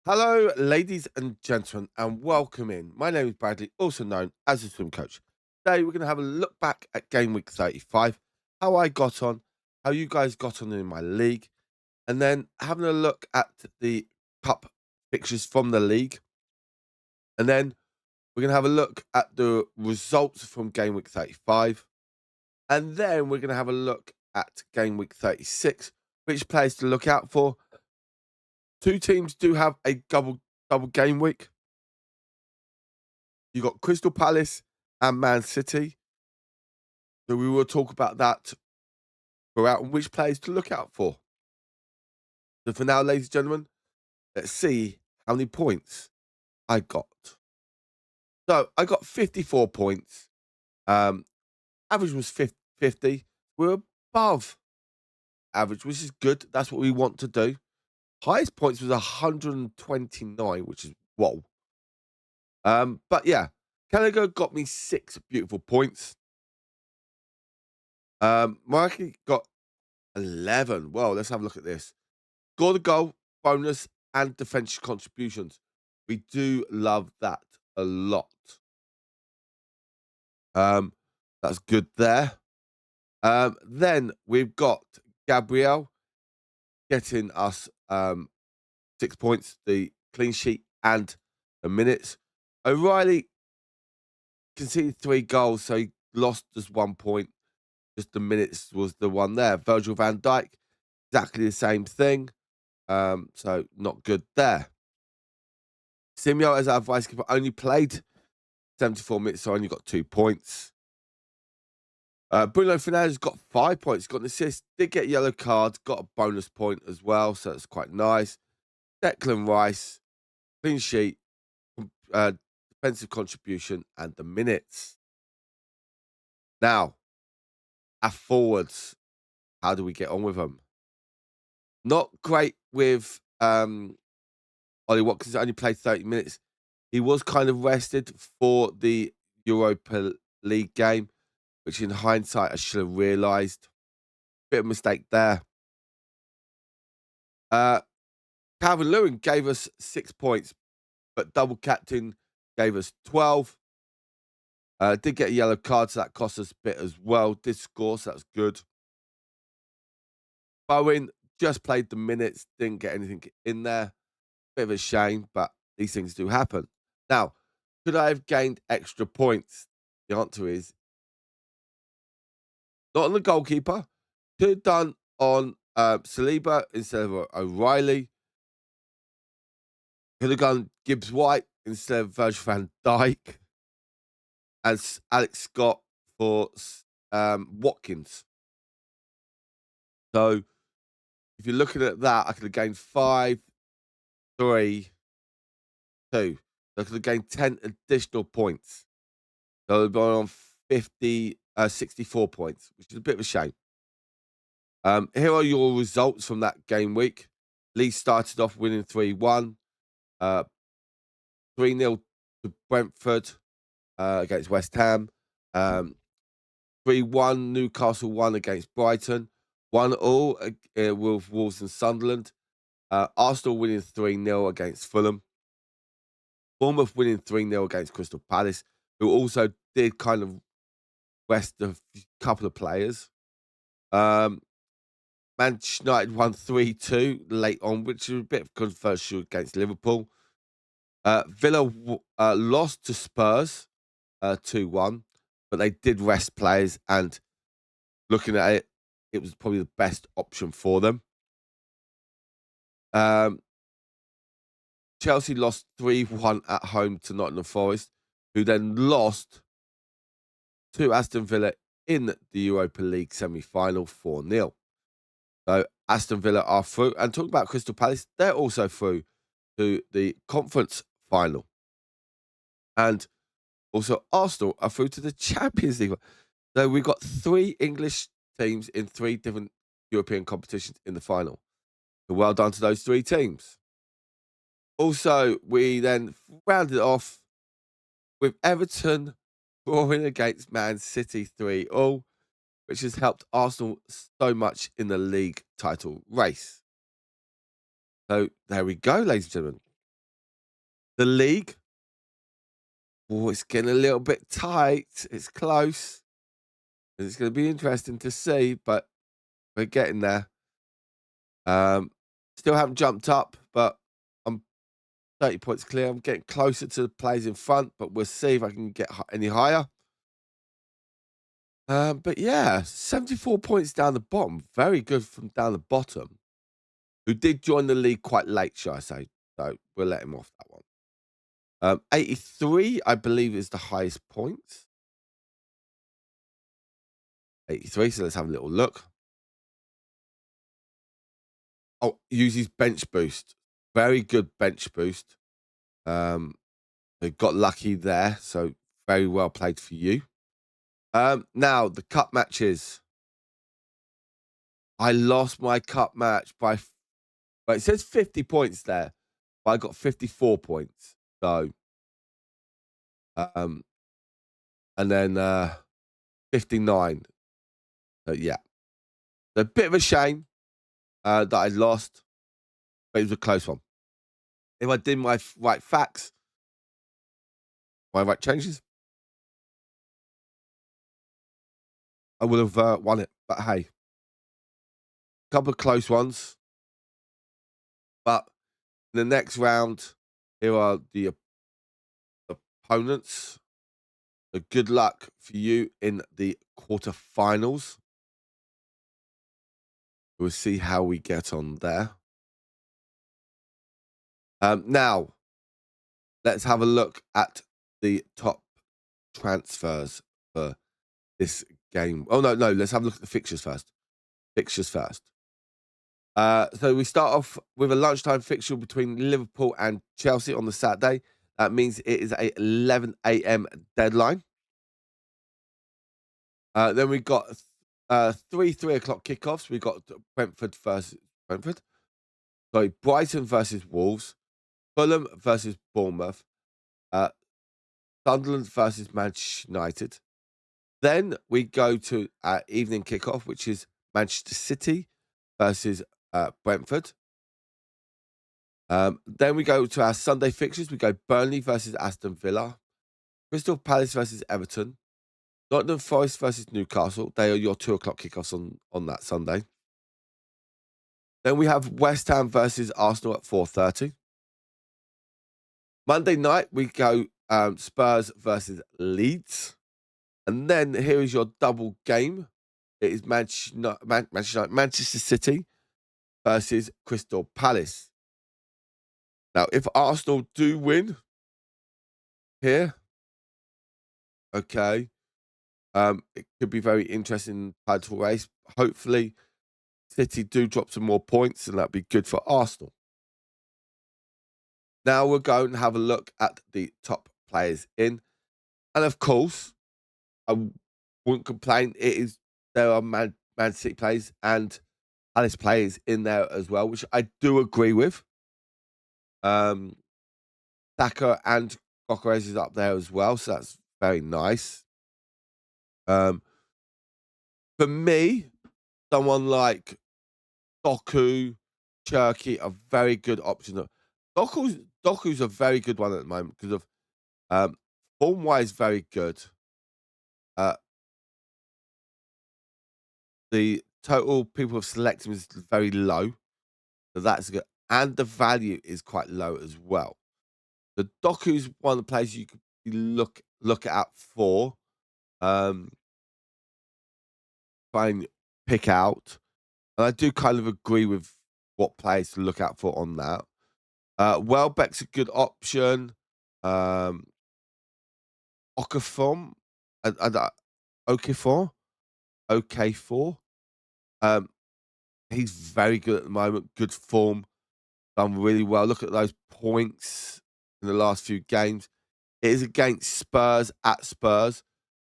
Hello, ladies and gentlemen, and welcome in. My name is Bradley, also known as the swim coach. Today, we're going to have a look back at game week 35, how I got on, how you guys got on in my league, and then having a look at the cup fixtures from the league. And then we're going to have a look at the results from game week 35. And then we're going to have a look at game week 36, which players to look out for. Two teams do have a double game week. You got Crystal Palace and Man City. So we will talk about that throughout and which players to look out for. So for now, ladies and gentlemen, let's see how many points I got. So I got 54 points. Um, Average was 50. We're above average, which is good. That's what we want to do. Highest points was 129, which is whoa. But yeah, Caligo got me 6 beautiful points. Mikey got 11. Well, let's have a look at this. Score the goal, bonus, and defensive contributions. We do love that a lot. Um, that's good there. Then we've got Gabriel getting us 6 points, the clean sheet and the minutes. O'Reilly conceded 3 goals, so he lost just 1 point. Just the minutes was the one there. Virgil van Dijk, exactly the same thing. So not good there. Simeo, as our vice keeper, only played 74 minutes, so only got 2 points. Bruno Fernandes got 5 points, got an assist, did get a yellow card, got a bonus point as well, so that's quite nice. Declan Rice, clean sheet, uh, defensive contribution, and the minutes. Now, our forwards, how do we get on with them? Not great with Ollie Watkins, only played 30 minutes. He was kind of rested for the Europa League game, which in hindsight I should have realised. Bit of mistake there. Calvin Lewin gave us 6 points, but double captain gave us 12. Did get a yellow card, so that cost us a bit as well. Did score, so that's good. Bowen just played the minutes, didn't get anything in there. Bit of a shame, but these things do happen. Now, could I have gained extra points? The answer is not on the goalkeeper. Could have done on Saliba instead of O'Reilly. Could have gone Gibbs White instead of Virgil van Dijk. As Alex Scott for Watkins. So if you're looking at that, I could have gained 5, 3, 2. So I could have gained 10 additional points. So I've gone on 64 points, which is a bit of a shame. Here are your results from that game week. Leeds started off winning 3-1. 3-0 to Brentford against West Ham. 3-1 Newcastle won against Brighton. 1-all with Wolves and Sunderland. Arsenal winning 3-0 against Fulham. Bournemouth winning 3-0 against Crystal Palace, who also did kind of rest a couple of players. Manchester United won 3-2 late on, which was a bit of controversial against Liverpool. Villa lost to Spurs 2-1, but they did rest players, and looking at it, it was probably the best option for them. Chelsea lost 3-1 at home to Nottingham Forest, who then lost to Aston Villa in the Europa League semi-final 4-0. So Aston Villa are through. And talking about Crystal Palace, they're also through to the conference final. And also Arsenal are through to the Champions League. So we've got 3 English teams in 3 different European competitions in the final. So well done to those 3 teams. Also, we then rounded off with Everton drawing against Man City 3-all, which has helped Arsenal so much in the league title race. So there we go, ladies and gentlemen. The league, oh, it's getting a little bit tight. It's close. It's going to be interesting to see, but we're getting there. Still haven't jumped up, but I'm 30 points clear. I'm getting closer to the players in front, but we'll see if I can get any higher. But yeah, 74 points down the bottom. Very good from down the bottom. Who did join the league quite late, shall I say. So we'll let him off that one. 83, I believe, is the highest point. 83, so let's have a little look. Oh, uses bench boost. Very good bench boost. They got lucky there, so very well played for you. Now, the cup matches. I lost my cup match by... Well, it says 50 points there, but I got 54 points. So, and then 59. So, yeah. A bit of a shame that I lost, but it was a close one. If I did my right facts, my right changes, I would have won it. But hey, a couple of close ones. But in the next round, here are the opponents. So good luck for you in the quarterfinals. We'll see how we get on there. Now, let's have a look at the top transfers for this game. Oh, no. Let's have a look at the fixtures first. So we start off with a lunchtime fixture between Liverpool and Chelsea on the Saturday. That means it is a 11 a.m. deadline. Then we got 3 o'clock kickoffs. We got Brentford versus Brentford. Sorry, Brighton versus Wolves. Fulham versus Bournemouth. Sunderland versus Manchester United. Then we go to our evening kickoff, which is Manchester City versus Brentford. Then we go to our Sunday fixtures. We go Burnley versus Aston Villa. Crystal Palace versus Everton. Nottingham Forest versus Newcastle. They are your 2 o'clock kickoffs on that Sunday. Then we have West Ham versus Arsenal at 4:30. Monday night, we go Spurs versus Leeds. And then here is your double game. It is Manchester City versus Crystal Palace. Now, if Arsenal do win here, okay, it could be very interesting title race. Hopefully, City do drop some more points, and that'd be good for Arsenal. Now we're going to have a look at the top players in, and of course, I wouldn't complain. There are Man City players and Palace players in there as well, which I do agree with. Saka and Gyökeres is up there as well, so that's very nice. For me, someone like Doku, Cherky are very good options. Doku's a very good one at the moment because of form-wise very good. The total people have selected is very low, so that's good, and the value is quite low as well. The Doku's one of the players you could look out for. Try and pick out. And I do kind of agree with what players to look out for on that. Welbeck's a good option. Okafor, Okafor, OK4. He's very good at the moment. Good form. Done really well. Look at those points in the last few games. It is against Spurs at Spurs.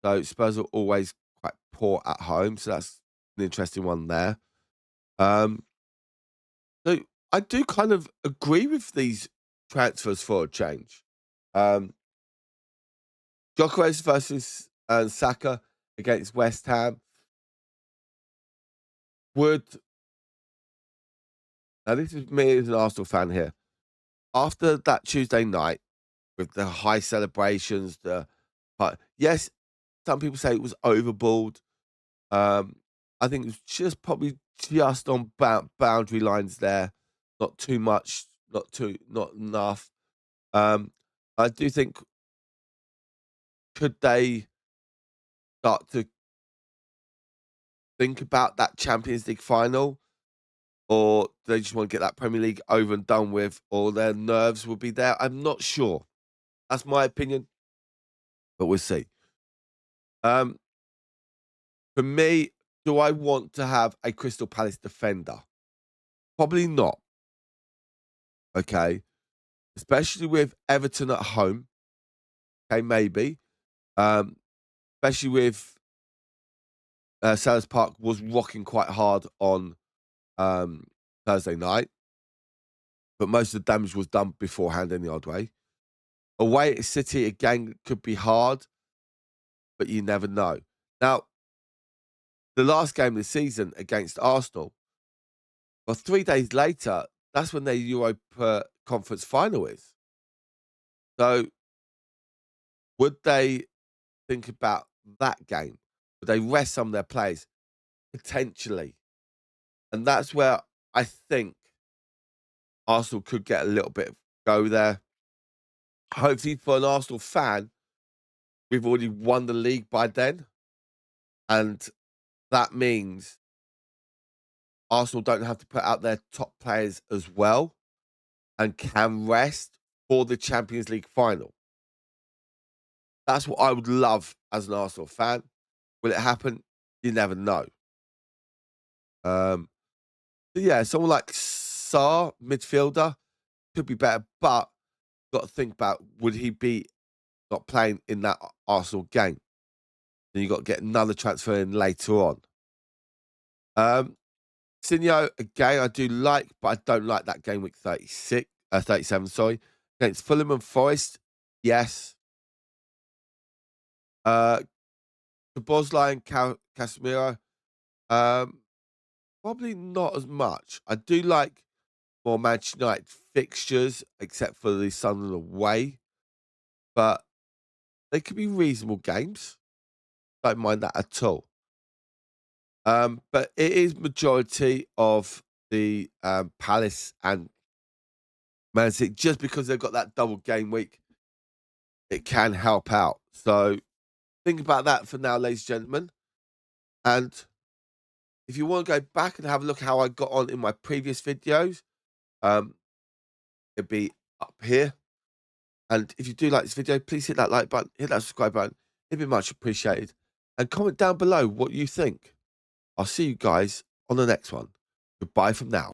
So Spurs are always quite poor at home. So that's an interesting one there. So I do kind of agree with these transfers for a change. Gyökeres versus Saka against West Ham. Now this is me as an Arsenal fan here. After that Tuesday night, with the high celebrations. But yes, some people say it was overboard. Um, I think it was just probably just on boundary lines there, not too much, not enough. Um, I do think could they start to think about that Champions League final, or do they just want to get that Premier League over and done with, or their nerves will be there? I'm not sure. That's my opinion, but we'll see. Um, for me, do I want to have a Crystal Palace defender? Probably not. Okay, especially with Everton at home. Okay, maybe. Um, especially with Sellers Park was rocking quite hard on Thursday night, but most of the damage was done beforehand in the odd way. Away at City again could be hard, but you never know. Now, the last game of the season against Arsenal, well, 3 days later, that's when their Europa Conference final is. So, would they think about that game? Would they rest some of their players? Potentially. And that's where I think Arsenal could get a little bit of go there. Hopefully, for an Arsenal fan, we've already won the league by then. And that means Arsenal don't have to put out their top players as well and can rest for the Champions League final. That's what I would love as an Arsenal fan. Will it happen? You never know. But yeah, someone like Sarr, midfielder, could be better, but got to think about would he be not playing in that Arsenal game? Then you got to get another transfer in later on. Sinyo, again, I do like, but I don't like that game week 37, sorry. Against Fulham and Forest, yes. Bosley and Casemiro, probably not as much. I do like more Manchester United fixtures, except for the Sunderland away, but they could be reasonable games. Don't mind that at all. But it is majority of the Palace and Man City, just because they've got that double game week, it can help out. So think about that for now, ladies and gentlemen. And if you want to go back and have a look how I got on in my previous videos, it'd be up here. And if you do like this video, please hit that like button, hit that subscribe button. It'd be much appreciated. And comment down below what you think. I'll see you guys on the next one. Goodbye from now.